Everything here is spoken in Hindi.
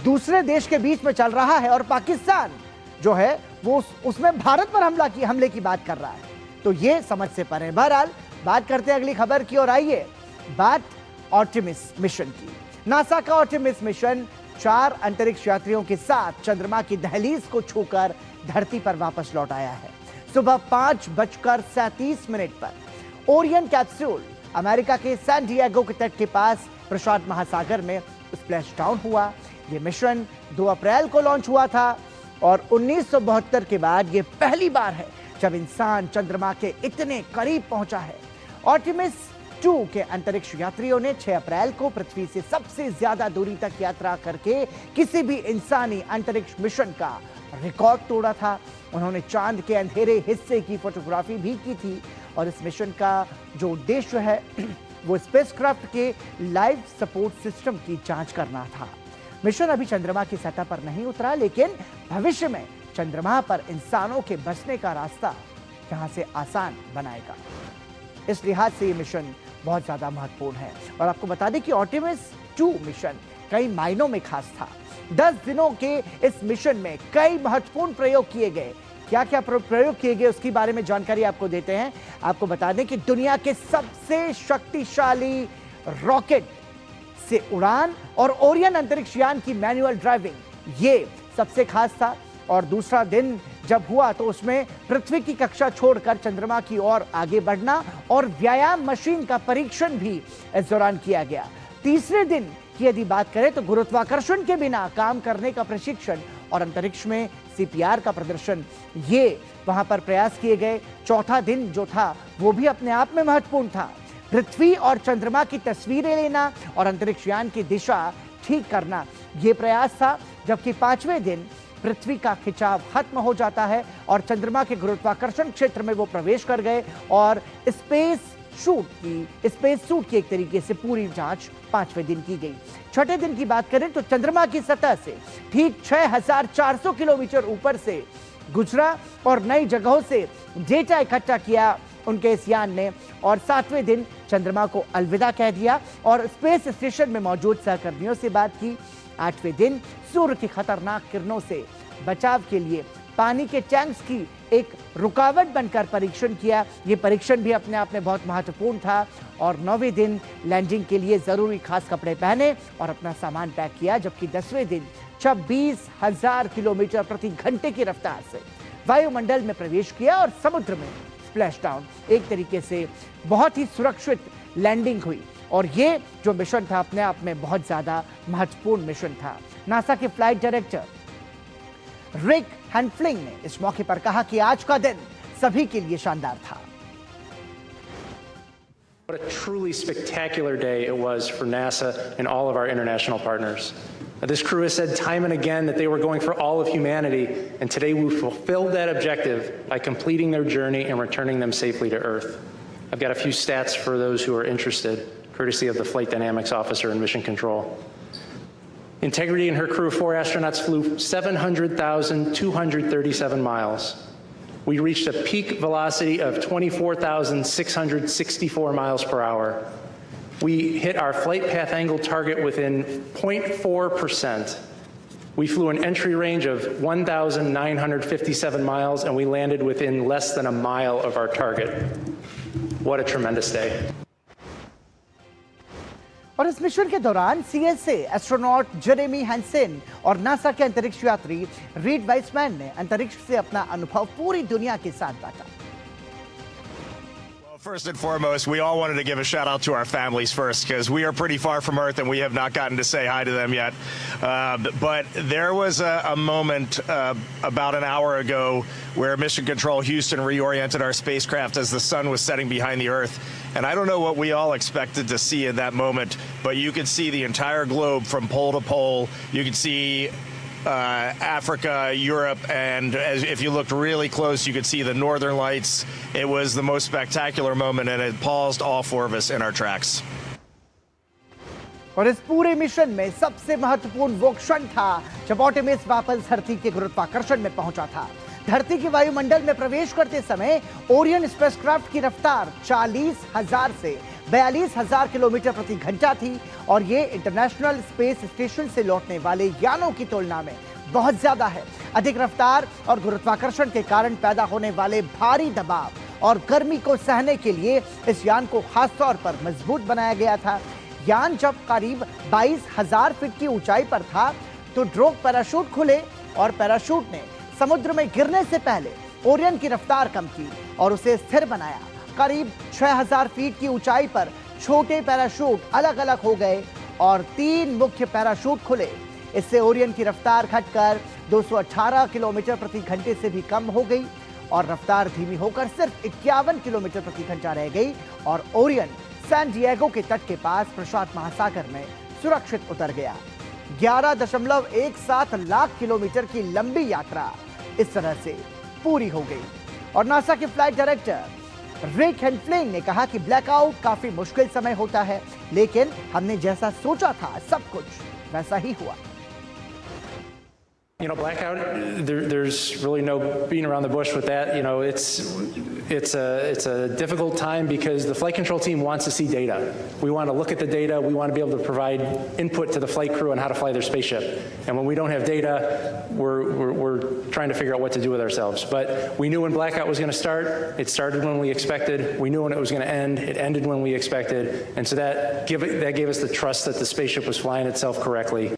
दूसरे देश के बीच में चल रहा है और पाकिस्तान जो है वो उसमें भारत पर हमले की बात कर रहा है, तो ये समझ से परे। बहरहाल बात करते हैं अगली खबर की और आइए बात आर्टेमिस मिशन की। नासा का आर्टेमिस मिशन 4 अंतरिक्ष यात्रियों के साथ चंद्रमा की दहलीज को छूकर धरती पर वापस लौट आया है। सुबह 5:37 पर ओरियन कैप्सूल अमेरिका के सैन डिएगो के तट के पास प्रशांत महासागर में स्प्लैश डाउन हुआ। यह मिशन 2 अप्रैल को लॉन्च हुआ था और 1972 के बाद यह पहली बार है जब इंसान चंद्रमा के इतने करीब पहुंचा है। आर्टेमिस 2 के अंतरिक्ष यात्रियों ने 6 अप्रैल को पृथ्वी से सबसे ज्यादा दूरी तक यात्रा करके किसी भी इंसानी अंतरिक्ष मिशन का रिकॉर्ड तोड़ा था। उन्होंने चांद के अंधेरे हिस्से की फोटोग्राफी भी की थी और इस मिशन का जो उद्देश्य है वो स्पेसक्राफ्ट के लाइफ सपोर्ट सिस्टम की जांच करना था। मिशन अभी चंद्रमा की सतह पर नहीं उतरा, लेकिन भविष्य में चंद्रमा पर इंसानों के बसने का रास्ता यहां से आसान बनाएगा। इस लिहाज से ये मिशन बहुत ज्यादा महत्वपूर्ण है। और आपको बता दें कि आर्टेमिस 2 मिशन कई मायनों में खास था। 10 दिनों के इस मिशन में कई महत्वपूर्ण प्रयोग किए गए। क्या क्या प्रयोग किए गए उसकी बारे में जानकारी आपको देते हैं। आपको बता दें कि दुनिया के सबसे शक्तिशाली रॉकेट से उड़ान और ओरियन अंतरिक्ष यान की मैनुअल ड्राइविंग, ये सबसे खास था। और दूसरा दिन जब हुआ तो उसमें पृथ्वी की कक्षा छोड़कर चंद्रमा की ओर आगे बढ़ना और व्यायाम मशीन का परीक्षण भी इस दौरान किया गया। तीसरे दिन की यदि बात करें तो गुरुत्वाकर्षण के बिना काम करने का प्रशिक्षण और अंतरिक्ष में सीपीआर का प्रदर्शन, ये वहां पर प्रयास किए गए। चौथा दिन जो था वो भी अपने आप में महत्वपूर्ण था। पृथ्वी और चंद्रमा की तस्वीरें लेना और अंतरिक्ष यान की दिशा ठीक करना, यह प्रयास था। जबकि 5वें दिन पृथ्वी का खिंचाव खत्म हो जाता है और चंद्रमा के गुरुत्वाकर्षण क्षेत्र में वो प्रवेश कर गए और स्पेस सूट की एक तरीके से पूरी जांच 5वें दिन की गई। छठे दिन की बात करें तो चंद्रमा की सतह से ठीक 6400 किलोमीटर ऊपर से गुजरा और नई जगहों से डेटा इकट्ठा किया उनके इस यान ने। और 7वें दिन चंद्रमा को अलविदा कह दिया और स्पेस स्टेशन में मौजूद सहकर्मियों से बात की। 8वें दिन सूर्य की खतरनाक किरणों से बचाव के लिए पानी के टैंक्स की एक रुकावट बनकर परीक्षण किया। यह परीक्षण भी अपने आप में बहुत महत्वपूर्ण था। और 9वें दिन लैंडिंग के लिए जरूरी खास कपड़े पहने और अपना सामान पैक किया। जबकि 10वें दिन 26,000 किलोमीटर प्रति घंटे की रफ्तार से वायुमंडल में प्रवेश किया और समुद्र में स्प्लैश डाउन, एक तरीके से बहुत ही सुरक्षित लैंडिंग हुई। और ये जो मिशन था अपने आप में बहुत ज्यादा महत्वपूर्ण मिशन था। नासा के फ्लाइट डायरेक्टर रिक हैंडफ्लिंग ने इस मौके पर कहा कि आज का दिन सभी के लिए शानदार था। What a truly spectacular day it was for NASA and all of our international partners. This crew has said time and again that they were going for all of humanity, and today we fulfilled that objective by completing their journey and returning them safely to Earth. I've got a few stats for those who are interested, courtesy of the Flight Dynamics Officer in Mission Control. Integrity and her crew of 4 astronauts flew 700,237 miles. We reached a peak velocity of 24,664 miles per hour. We hit our flight path angle target within 0.4%. We flew an entry range of 1,957 miles, and we landed within less than a mile of our target. What a tremendous day. और इस मिशन के दौरान सीएसए एस्ट्रोनॉट जेरेमी हैंसेन और नासा के अंतरिक्ष यात्री रीड वाइसमैन ने अंतरिक्ष से अपना अनुभव पूरी दुनिया के साथ बांटा। First and foremost, we all wanted to give a shout out to our families first, because we are pretty far from Earth and we have not gotten to say hi to them yet. But there was a moment about an hour ago where Mission Control Houston reoriented our spacecraft as the sun was setting behind the Earth. And I don't know what we all expected to see in that moment, but you could see the entire globe from pole to pole. You could see Africa, Europe, and if you looked really close, you could see the northern lights. It was the most spectacular moment, and it paused all 4 of us in our tracks. और इस पूरे मिशन में सबसे महत्वपूर्ण वो क्षण था जब आर्टेमिस वापस धरती के गुरुत्वाकर्षण में पहुंचा था। धरती के वायुमंडल में प्रवेश करते समय ओरियन स्पेसक्राफ्ट की रफ्तार 40,000 से 42,000 किलोमीटर प्रति घंटा थी और ये इंटरनेशनल स्पेस स्टेशन से लौटने वाले यानों की तुलना में बहुत ज्यादा है। अधिक रफ्तार और गुरुत्वाकर्षण के कारण पैदा होने वाले भारी दबाव और गर्मी को सहने के लिए इस यान को खासतौर पर मजबूत बनाया गया था। यान जब करीब 22,000 फीट की ऊंचाई पर था तो ड्रॉप पैराशूट खुले और पैराशूट ने समुद्र में गिरने से पहले ओरियन की रफ्तार कम की और उसे स्थिर बनाया। करीब 6,000 फीट की ऊंचाई पर छोटे पैराशूट अलग अलग हो गए और 3 मुख्य पैराशूट खुले। इससे ओरियन की रफ्तार घटकर 218 किलोमीटर प्रति घंटे से भी कम हो गई और रफ्तार धीमी होकर सिर्फ 51 किलोमीटर प्रति घंटा रह गई और ओरियन सैन डिएगो के तट के पास प्रशांत महासागर में सुरक्षित उतर गया। 11.17 लाख किलोमीटर की लंबी यात्रा इस तरह से पूरी हो गई और नासा के फ्लाइट डायरेक्टर रिक हेनफ्लिंग ने कहा कि ब्लैकआउट काफी मुश्किल समय होता है, लेकिन हमने जैसा सोचा था सब कुछ वैसा ही हुआ। You know, blackout, there's really no beating around the bush with that. You know, it's a difficult time because the flight control team wants to see data. We want to look at the data. We want to be able to provide input to the flight crew on how to fly their spaceship. And when we don't have data, we're trying to figure out what to do with ourselves. But we knew when blackout was going to start. It started when we expected. We knew when it was going to end. It ended when we expected. And so that gave us the trust that the spaceship was flying itself correctly.